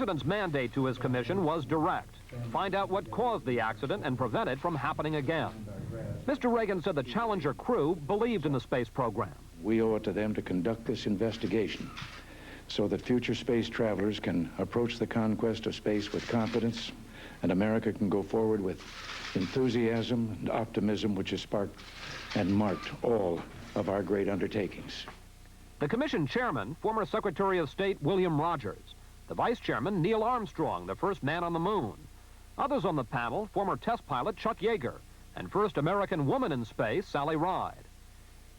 president's mandate to his commission was direct. Find out what caused the accident and prevent it from happening again. Mr. Reagan said the Challenger crew believed in the space program. We owe it to them to conduct this investigation so that future space travelers can approach the conquest of space with confidence, and America can go forward with enthusiasm and optimism which has sparked and marked all of our great undertakings. The commission chairman, former Secretary of State William Rogers. The vice chairman, Neil Armstrong, the first man on the moon. Others on the panel, former test pilot Chuck Yeager, and first American woman in space, Sally Ride.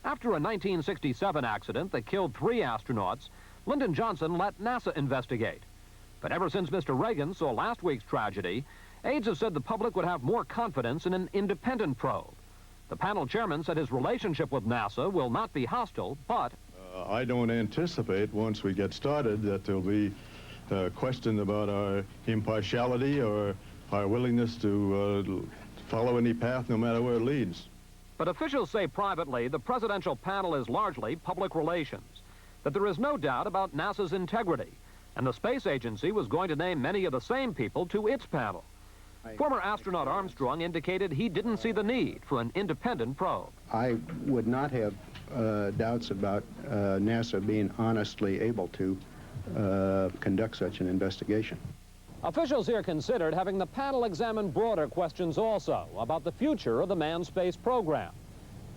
After a 1967 accident that killed 3 astronauts, Lyndon Johnson let NASA investigate. But ever since Mr. Reagan saw last week's tragedy, aides have said the public would have more confidence in an independent probe. The panel chairman said his relationship with NASA will not be hostile, but... I don't anticipate, once we get started, that there'll be a question about our impartiality or our willingness to follow any path, no matter where it leads. But officials say privately the presidential panel is largely public relations, that there is no doubt about NASA's integrity, and the space agency was going to name many of the same people to its panel. Former astronaut Armstrong indicated he didn't see the need for an independent probe. I would not have doubts about NASA being honestly able to conduct such an investigation. Officials here considered having the panel examine broader questions also about the future of the manned space program.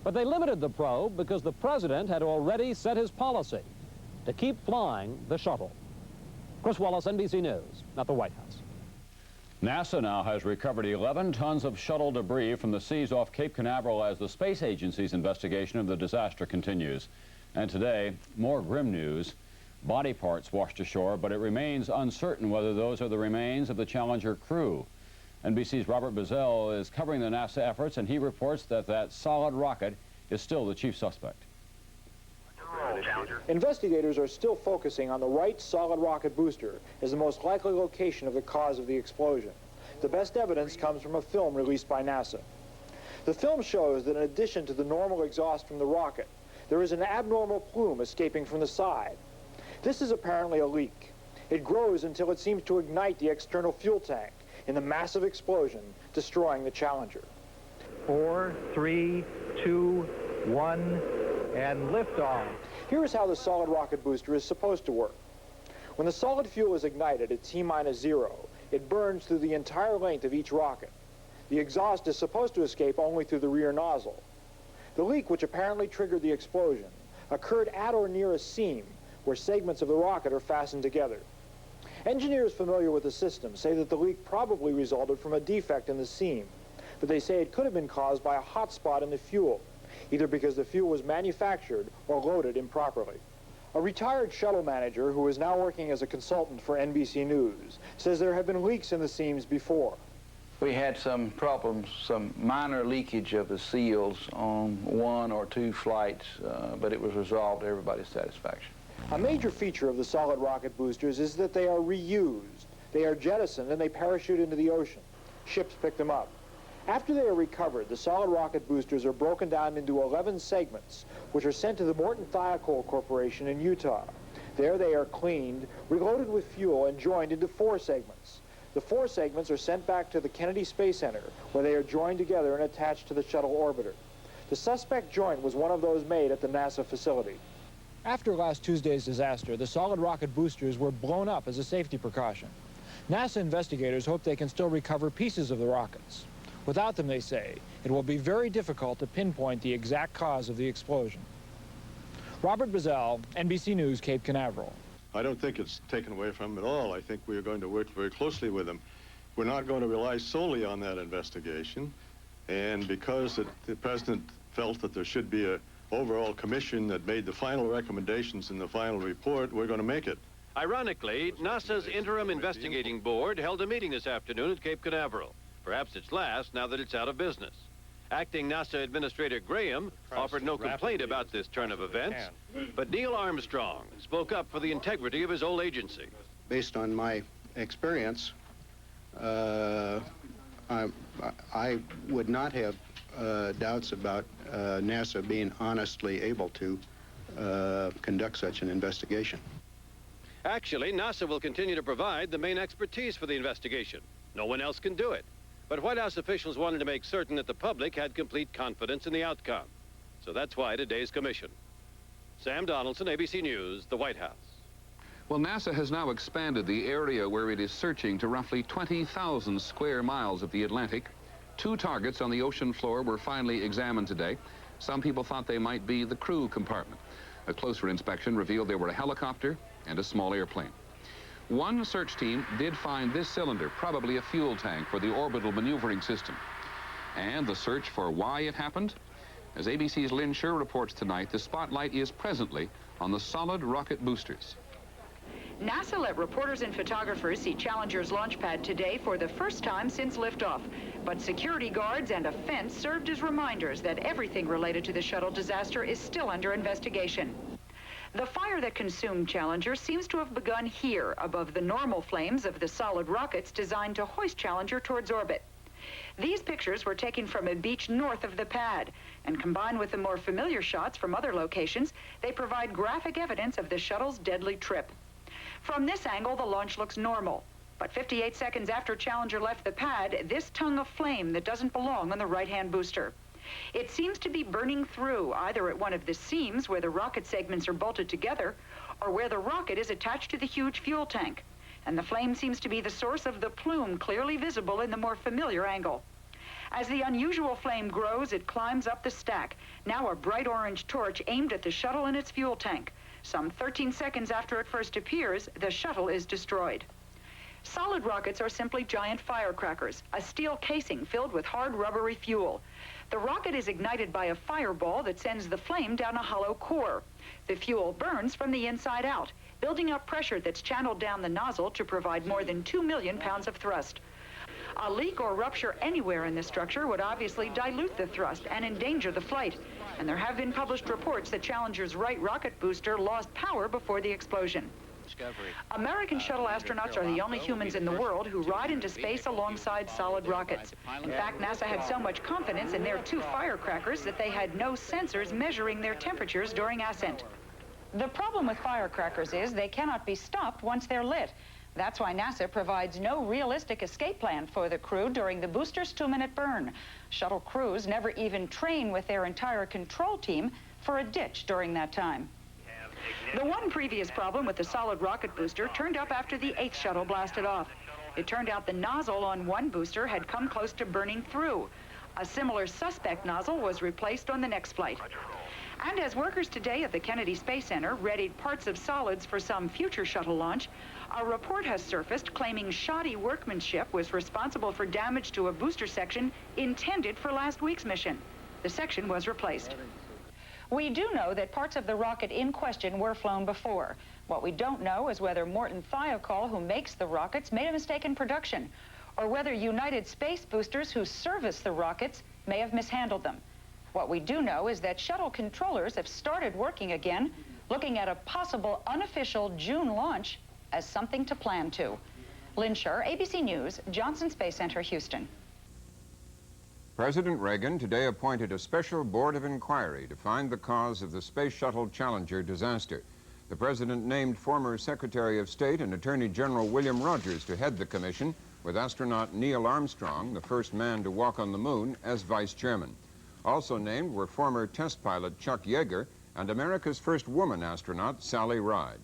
But they limited the probe because the president had already set his policy to keep flying the shuttle. Chris Wallace, NBC News, at the White House. NASA now has recovered 11 tons of shuttle debris from the seas off Cape Canaveral as the space agency's investigation of the disaster continues. And today, more grim news. Body parts washed ashore, but it remains uncertain whether those are the remains of the Challenger crew. NBC's Robert Bazell is covering the NASA efforts, and he reports that that solid rocket is still the chief suspect. Investigators are still focusing on the right solid rocket booster as the most likely location of the cause of the explosion. The best evidence comes from a film released by NASA. The film shows that in addition to the normal exhaust from the rocket, there is an abnormal plume escaping from the side. This is apparently a leak. It grows until it seems to ignite the external fuel tank in the massive explosion, destroying the Challenger. 4, 3, 2, 1, and liftoff. Here's how the solid rocket booster is supposed to work. When the solid fuel is ignited at T-0, it burns through the entire length of each rocket. The exhaust is supposed to escape only through the rear nozzle. The leak, which apparently triggered the explosion, occurred at or near a seam where segments of the rocket are fastened together. Engineers familiar with the system say that the leak probably resulted from a defect in the seam, but they say it could have been caused by a hot spot in the fuel, either because the fuel was manufactured or loaded improperly. A retired shuttle manager who is now working as a consultant for NBC News says there have been leaks in the seams before. We had some problems, some minor leakage of the seals on 1 or 2 flights, but it was resolved to everybody's satisfaction. A major feature of the solid rocket boosters is that they are reused. They are jettisoned and they parachute into the ocean. Ships pick them up. After they are recovered, the solid rocket boosters are broken down into 11 segments, which are sent to the Morton Thiokol Corporation in Utah. There they are cleaned, reloaded with fuel, and joined into 4 segments. The 4 segments are sent back to the Kennedy Space Center, where they are joined together and attached to the shuttle orbiter. The suspect joint was one of those made at the NASA facility. After last Tuesday's disaster, the solid rocket boosters were blown up as a safety precaution. NASA investigators hope they can still recover pieces of the rockets. Without them, they say, it will be very difficult to pinpoint the exact cause of the explosion. Robert Bazell, NBC News, Cape Canaveral. I don't think it's taken away from them at all. I think we are going to work very closely with them. We're not going to rely solely on that investigation, and because the President felt that there should be an overall commission that made the final recommendations in the final report, we're going to make it. Ironically, NASA's Interim Investigating Board held a meeting this afternoon at Cape Canaveral. Perhaps its last, now that it's out of business. Acting NASA Administrator Graham offered no complaint about this turn of events, but Neil Armstrong spoke up for the integrity of his old agency. Based on my experience, I would not have doubts about NASA being honestly able to conduct such an investigation. Actually, NASA will continue to provide the main expertise for the investigation. No one else can do it. But White House officials wanted to make certain that the public had complete confidence in the outcome. So that's why today's commission. Sam Donaldson, ABC News, the White House. Well, NASA has now expanded the area where it is searching to roughly 20,000 square miles of the Atlantic. 2 targets on the ocean floor were finally examined today. Some people thought they might be the crew compartment. A closer inspection revealed they were a helicopter and a small airplane. One search team did find this cylinder, probably a fuel tank for the orbital maneuvering system. And the search for why it happened? As ABC's Lynn Scher reports tonight, the spotlight is presently on the solid rocket boosters. NASA let reporters and photographers see Challenger's launch pad today for the first time since liftoff. But security guards and a fence served as reminders that everything related to the shuttle disaster is still under investigation. The fire that consumed Challenger seems to have begun here, above the normal flames of the solid rockets designed to hoist Challenger towards orbit. These pictures were taken from a beach north of the pad, and combined with the more familiar shots from other locations, they provide graphic evidence of the shuttle's deadly trip. From this angle, the launch looks normal. But 58 seconds after Challenger left the pad, this tongue of flame that doesn't belong on the right-hand booster. It seems to be burning through, either at one of the seams where the rocket segments are bolted together, or where the rocket is attached to the huge fuel tank. And the flame seems to be the source of the plume clearly visible in the more familiar angle. As the unusual flame grows, it climbs up the stack, now a bright orange torch aimed at the shuttle and its fuel tank. Some 13 seconds after it first appears, the shuttle is destroyed. Solid rockets are simply giant firecrackers, a steel casing filled with hard rubbery fuel. The rocket is ignited by a fireball that sends the flame down a hollow core. The fuel burns from the inside out, building up pressure that's channeled down the nozzle to provide more than 2 million pounds of thrust. A leak or rupture anywhere in the structure would obviously dilute the thrust and endanger the flight. And there have been published reports that Challenger's right rocket booster lost power before the explosion. American shuttle astronauts are the only humans in the world who ride into space alongside solid rockets. In fact, NASA had so much confidence in their 2 firecrackers that they had no sensors measuring their temperatures during ascent. The problem with firecrackers is they cannot be stopped once they're lit. That's why NASA provides no realistic escape plan for the crew during the booster's 2-minute burn. Shuttle crews never even train with their entire control team for a ditch during that time. The one previous problem with the solid rocket booster turned up after the 8th shuttle blasted off. It turned out the nozzle on one booster had come close to burning through. A similar suspect nozzle was replaced on the next flight. And as workers today at the Kennedy Space Center readied parts of solids for some future shuttle launch, a report has surfaced claiming shoddy workmanship was responsible for damage to a booster section intended for last week's mission. The section was replaced. We do know that parts of the rocket in question were flown before. What we don't know is whether Morton Thiokol, who makes the rockets, made a mistake in production, or whether United Space Boosters who service the rockets may have mishandled them. What we do know is that shuttle controllers have started working again, looking at a possible unofficial June launch as something to plan to. Lynn Scher, ABC News, Johnson Space Center, Houston. President Reagan today appointed a special board of inquiry to find the cause of the Space Shuttle Challenger disaster. The president named former Secretary of State and Attorney General William Rogers to head the commission, with astronaut Neil Armstrong, the first man to walk on the moon, as vice chairman. Also named were former test pilot Chuck Yeager and America's first woman astronaut, Sally Ride.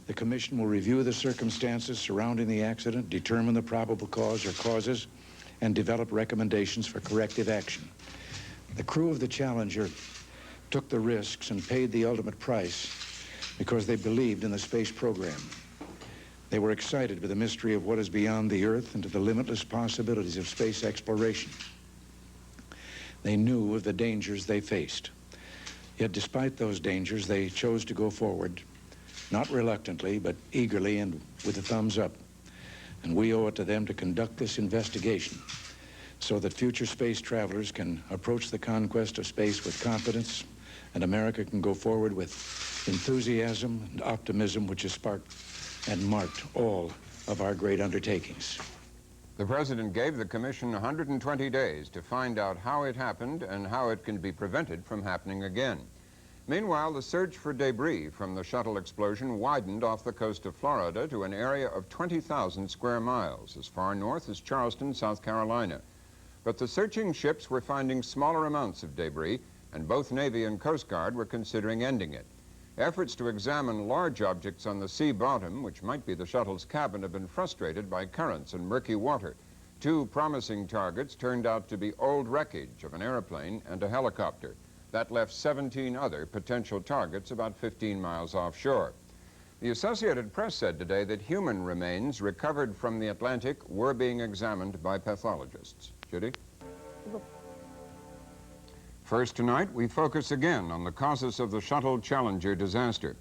The commission will review the circumstances surrounding the accident, determine the probable cause or causes, and develop recommendations for corrective action. The crew of the Challenger took the risks and paid the ultimate price because they believed in the space program. They were excited with the mystery of what is beyond the Earth and to the limitless possibilities of space exploration. They knew of the dangers they faced. Yet despite those dangers, they chose to go forward, not reluctantly, but eagerly and with a thumbs up. And we owe it to them to conduct this investigation so that future space travelers can approach the conquest of space with confidence, and America can go forward with enthusiasm and optimism, which has sparked and marked all of our great undertakings. The president gave the commission 120 days to find out how it happened and how it can be prevented from happening again. Meanwhile, the search for debris from the shuttle explosion widened off the coast of Florida to an area of 20,000 square miles, as far north as Charleston, South Carolina. But the searching ships were finding smaller amounts of debris, and both Navy and Coast Guard were considering ending it. Efforts to examine large objects on the sea bottom, which might be the shuttle's cabin, have been frustrated by currents and murky water. Two promising targets turned out to be old wreckage of an airplane and a helicopter. That left 17 other potential targets about 15 miles offshore. The Associated Press said today that human remains recovered from the Atlantic were being examined by pathologists. Judy? First tonight, we focus again on the causes of the Shuttle Challenger disaster.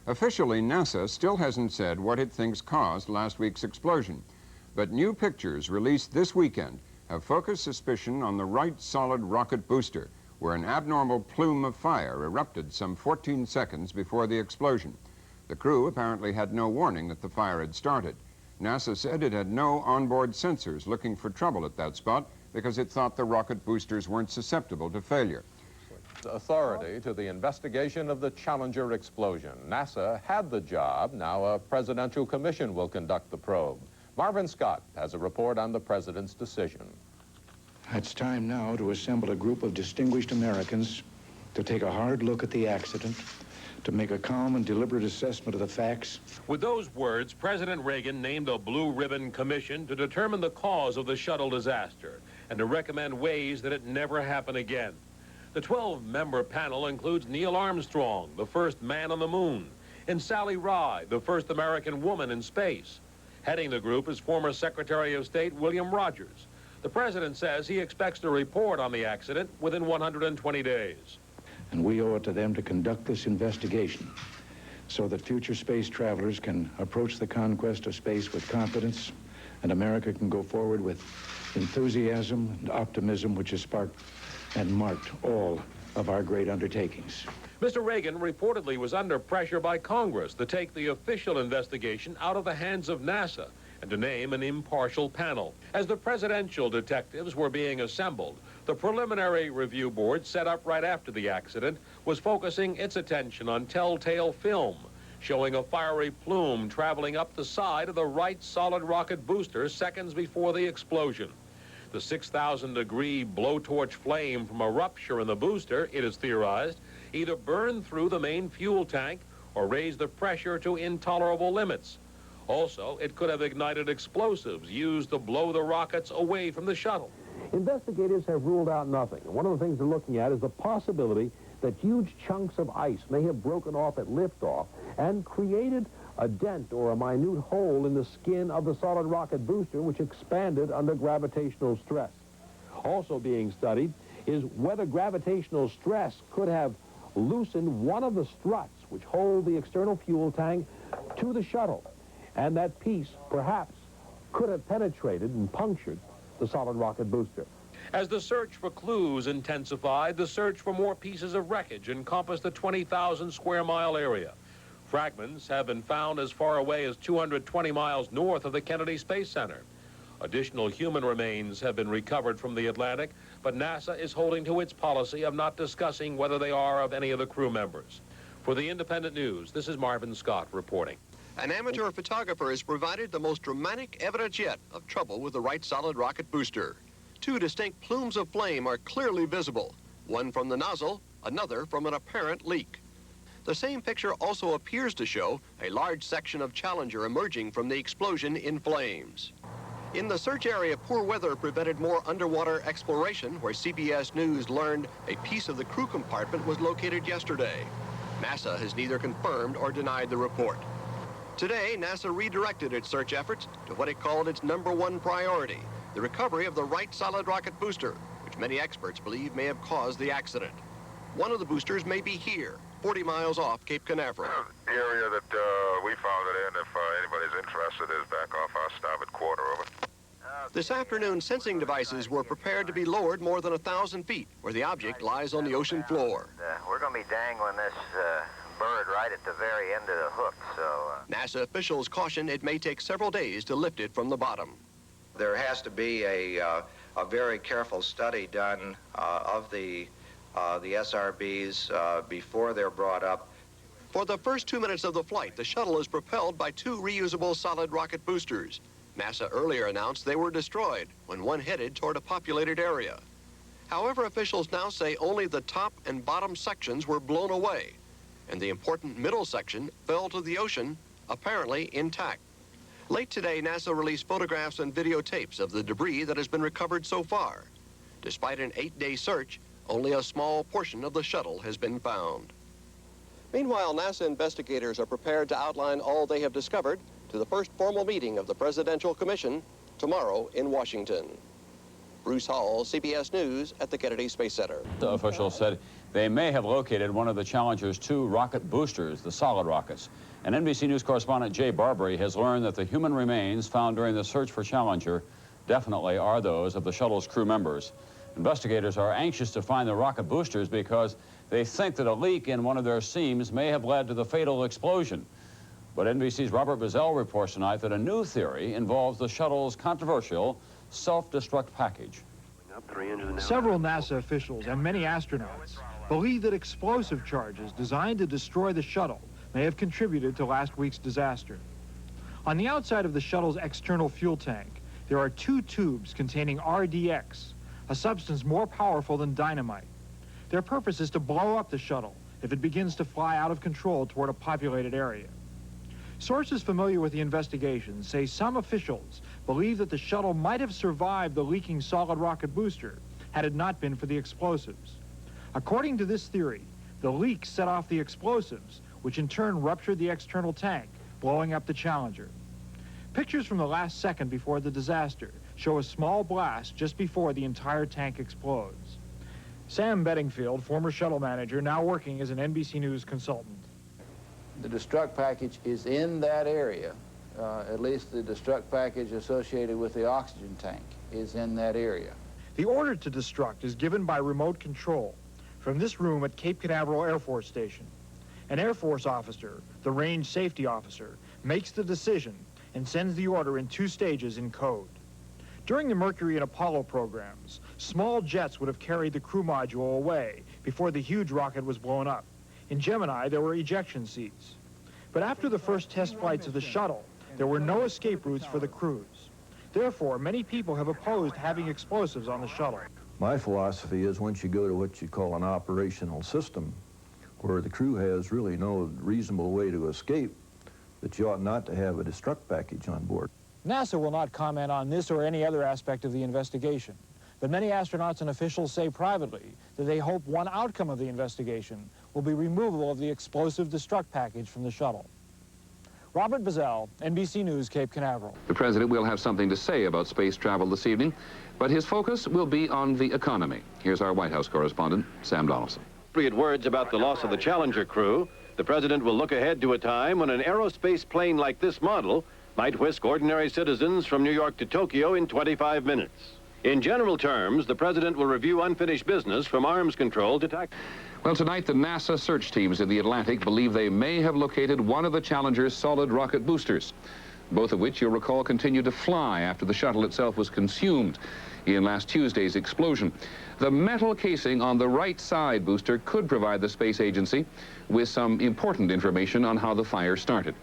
Officially, NASA still hasn't said what it thinks caused last week's explosion. But new pictures released this weekend have focused suspicion on the right solid rocket booster, where an abnormal plume of fire erupted some 14 seconds before the explosion. The crew apparently had no warning that the fire had started. NASA said it had no onboard sensors looking for trouble at that spot because it thought the rocket boosters weren't susceptible to failure. Authority to the investigation of the Challenger explosion. NASA had the job. Now a presidential commission will conduct the probe. Marvin Scott has a report on the president's decision. It's time now to assemble a group of distinguished Americans to take a hard look at the accident, to make a calm and deliberate assessment of the facts. With those words, President Reagan named a Blue Ribbon Commission to determine the cause of the shuttle disaster and to recommend ways that it never happen again. The 12-member panel includes Neil Armstrong, the first man on the moon, and Sally Ride, the first American woman in space. Heading the group is former Secretary of State William Rogers. The president says he expects to report on the accident within 120 days. And we owe it to them to conduct this investigation so that future space travelers can approach the conquest of space with confidence, and America can go forward with enthusiasm and optimism, which has sparked and marked all of our great undertakings. Mr. Reagan reportedly was under pressure by Congress to take the official investigation out of the hands of NASA and to name an impartial panel. As the presidential detectives were being assembled, the preliminary review board set up right after the accident was focusing its attention on telltale film, showing a fiery plume traveling up the side of the right solid rocket booster seconds before the explosion. The 6,000-degree blowtorch flame from a rupture in the booster, it is theorized, either burned through the main fuel tank or raised the pressure to intolerable limits. Also, it could have ignited explosives used to blow the rockets away from the shuttle. Investigators have ruled out nothing. One of the things they're looking at is the possibility that huge chunks of ice may have broken off at liftoff and created a dent or a minute hole in the skin of the solid rocket booster, which expanded under gravitational stress. Also being studied is whether gravitational stress could have loosened one of the struts which hold the external fuel tank to the shuttle, and that piece perhaps could have penetrated and punctured the solid rocket booster. As the search for clues intensified, the search for more pieces of wreckage encompassed the 20,000 square mile area. Fragments have been found as far away as 220 miles north of the Kennedy Space Center. Additional human remains have been recovered from the Atlantic, but NASA is holding to its policy of not discussing whether they are of any of the crew members. For the Independent News, this is Marvin Scott reporting. An amateur photographer has provided the most dramatic evidence yet of trouble with the right solid rocket booster. Two distinct plumes of flame are clearly visible, one from the nozzle, another from an apparent leak. The same picture also appears to show a large section of Challenger emerging from the explosion in flames. In the search area, poor weather prevented more underwater exploration, where CBS News learned a piece of the crew compartment was located yesterday. NASA has neither confirmed or denied the report. Today, NASA redirected its search efforts to what it called its #1 priority, the recovery of the right solid rocket booster, which many experts believe may have caused the accident. One of the boosters may be here, 40 miles off Cape Canaveral. The area that we found it in, if anybody's interested, is back off our starboard quarter, over. This afternoon, sensing devices were prepared to be lowered more than 1,000 feet, where the object lies on the ocean floor. We're going to be dangling this bird right at the very end of the hook, so... NASA officials caution it may take several days to lift it from the bottom. There has to be a very careful study done of the the SRBs before they're brought up. For the first 2 minutes of the flight, the shuttle is propelled by 2 reusable solid rocket boosters. NASA earlier announced they were destroyed when one headed toward a populated area. However, officials now say only the top and bottom sections were blown away, and the important middle section fell to the ocean, apparently intact. Late today, NASA released photographs and videotapes of the debris that has been recovered so far. Despite an 8-day search, only a small portion of the shuttle has been found. Meanwhile, NASA investigators are prepared to outline all they have discovered to the first formal meeting of the Presidential Commission tomorrow in Washington. Bruce Hall, CBS News at the Kennedy Space Center. The officials said they may have located one of the Challenger's 2 rocket boosters, the solid rockets. And NBC News correspondent Jay Barbary has learned that the human remains found during the search for Challenger definitely are those of the shuttle's crew members. Investigators are anxious to find the rocket boosters because they think that a leak in one of their seams may have led to the fatal explosion. But NBC's Robert Bazell reports tonight that a new theory involves the shuttle's controversial self-destruct package. Several NASA officials and many astronauts believe that explosive charges designed to destroy the shuttle may have contributed to last week's disaster. On the outside of the shuttle's external fuel tank, there are 2 tubes containing RDX, a substance more powerful than dynamite. Their purpose is to blow up the shuttle if it begins to fly out of control toward a populated area. Sources familiar with the investigation say some officials believe that the shuttle might have survived the leaking solid rocket booster had it not been for the explosives. According to this theory, the leak set off the explosives, which in turn ruptured the external tank, blowing up the Challenger. Pictures from the last second before the disaster show a small blast just before the entire tank explodes. Sam Bedingfield, former shuttle manager, now working as an NBC News consultant. The destruct package is in that area. At least the destruct package associated with the oxygen tank is in that area. The order to destruct is given by remote control from this room at Cape Canaveral Air Force Station. An Air Force officer, the range safety officer, makes the decision and sends the order in 2 stages in code. During the Mercury and Apollo programs, small jets would have carried the crew module away before the huge rocket was blown up. In Gemini, there were ejection seats. But after the first test flights of the shuttle, there were no escape routes for the crews. Therefore, many people have opposed having explosives on the shuttle. My philosophy is once you go to what you call an operational system, where the crew has really no reasonable way to escape, that you ought not to have a destruct package on board. NASA will not comment on this or any other aspect of the investigation, but many astronauts and officials say privately that they hope one outcome of the investigation will be removal of the explosive destruct package from the shuttle. Robert Bazell, NBC News, Cape Canaveral. The president will have something to say about space travel this evening, but his focus will be on the economy. Here's our White House correspondent, Sam Donaldson. Words about the loss of the Challenger crew, the president will look ahead to a time when an aerospace plane like this model might whisk ordinary citizens from New York to Tokyo in 25 minutes. In general terms, the president will review unfinished business from arms control to tactics. Well, tonight, the NASA search teams in the Atlantic believe they may have located one of the Challenger's solid rocket boosters, both of which, you'll recall, continued to fly after the shuttle itself was consumed in last Tuesday's explosion. The metal casing on the right side booster could provide the space agency with some important information on how the fire started.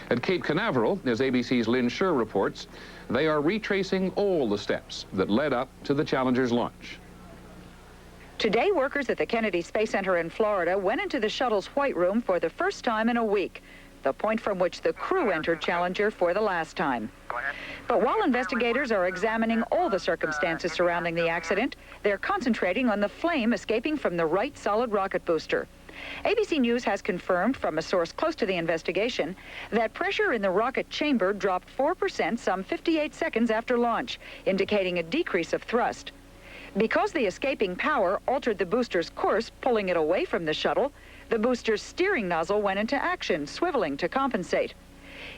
At Cape Canaveral, as ABC's Lynn Scher reports, they are retracing all the steps that led up to the Challenger's launch. Today, workers at the Kennedy Space Center in Florida went into the shuttle's white room for the first time in a week, the point from which the crew entered Challenger for the last time. But while investigators are examining all the circumstances surrounding the accident, they're concentrating on the flame escaping from the right solid rocket booster. ABC News has confirmed from a source close to the investigation that pressure in the rocket chamber dropped 4% some 58 seconds after launch, indicating a decrease of thrust. Because the escaping power altered the booster's course, pulling it away from the shuttle, the booster's steering nozzle went into action, swiveling to compensate.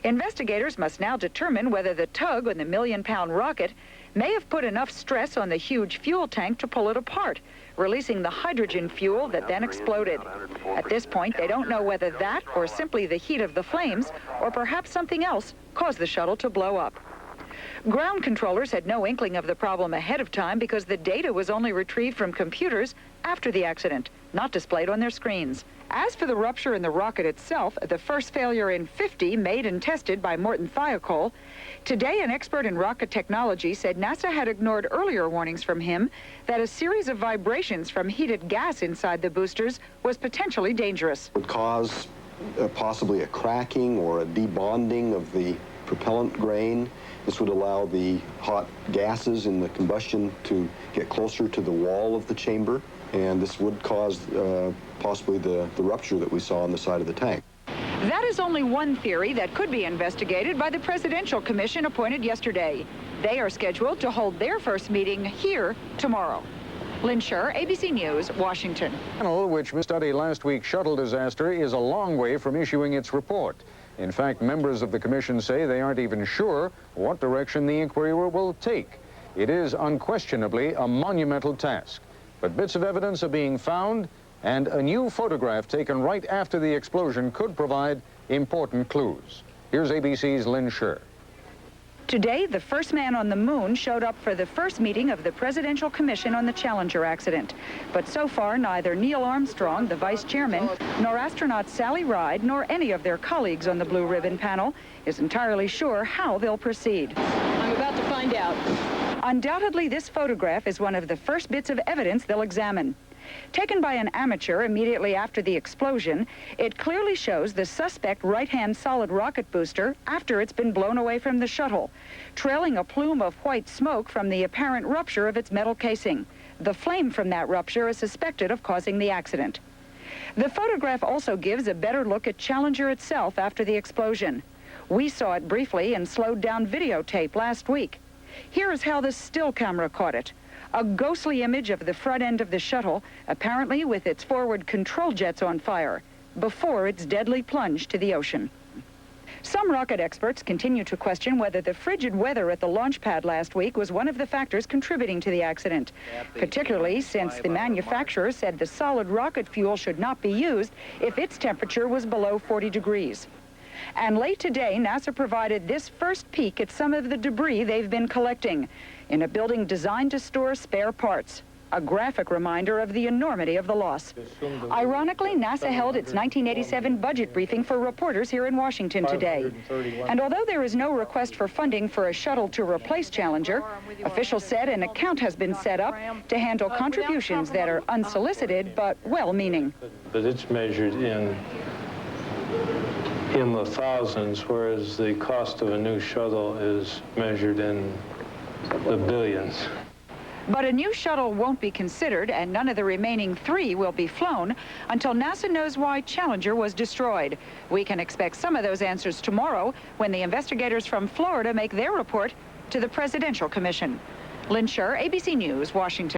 Investigators must now determine whether the tug on the million-pound rocket may have put enough stress on the huge fuel tank to pull it apart, releasing the hydrogen fuel that then exploded. At this point, they don't know whether that or simply the heat of the flames or perhaps something else caused the shuttle to blow up. Ground controllers had no inkling of the problem ahead of time because the data was only retrieved from computers after the accident, not displayed on their screens. As for the rupture in the rocket itself, the first failure in 50 made and tested by Morton Thiokol, today an expert in rocket technology said NASA had ignored earlier warnings from him that a series of vibrations from heated gas inside the boosters was potentially dangerous. It would cause possibly a cracking or a debonding of the propellant grain. This would allow the hot gases in the combustion to get closer to the wall of the chamber, and this would cause possibly the rupture that we saw on the side of the tank. That is only one theory that could be investigated by the Presidential Commission appointed yesterday. They are scheduled to hold their first meeting here tomorrow. Lynn Scher, ABC News, Washington. The panel which studied last week's shuttle disaster is a long way from issuing its report. In fact, members of the commission say they aren't even sure what direction the inquiry will take. It is unquestionably a monumental task. But bits of evidence are being found, and a new photograph taken right after the explosion could provide important clues. Here's ABC's Lynn Scher. Today, the first man on the moon showed up for the first meeting of the Presidential Commission on the Challenger accident. But so far, neither Neil Armstrong, the vice chairman, nor astronaut Sally Ride, nor any of their colleagues on the Blue Ribbon panel is entirely sure how they'll proceed. I'm about to find out. Undoubtedly, this photograph is one of the first bits of evidence they'll examine. Taken by an amateur immediately after the explosion, it clearly shows the suspect right-hand solid rocket booster after it's been blown away from the shuttle, trailing a plume of white smoke from the apparent rupture of its metal casing. The flame from that rupture is suspected of causing the accident. The photograph also gives a better look at Challenger itself after the explosion. We saw it briefly in slowed-down videotape last week. Here is how the still camera caught it. A ghostly image of the front end of the shuttle, apparently with its forward control jets on fire, before its deadly plunge to the ocean. Some rocket experts continue to question whether the frigid weather at the launch pad last week was one of the factors contributing to the accident, particularly since the manufacturer said the solid rocket fuel should not be used if its temperature was below 40 degrees. And late today, NASA provided this first peek at some of the debris they've been collecting in a building designed to store spare parts, a graphic reminder of the enormity of the loss. Ironically, NASA held its 1987 budget briefing for reporters here in Washington today. And although there is no request for funding for a shuttle to replace Challenger, officials said an account has been set up to handle contributions that are unsolicited but well-meaning. But it's measured in the thousands, whereas the cost of a new shuttle is measured in the billions. But a new shuttle won't be considered, and none of the remaining 3 will be flown until NASA knows why Challenger was destroyed. We can expect some of those answers tomorrow when the investigators from Florida make their report to the Presidential Commission. Lynn Scher, ABC News, Washington.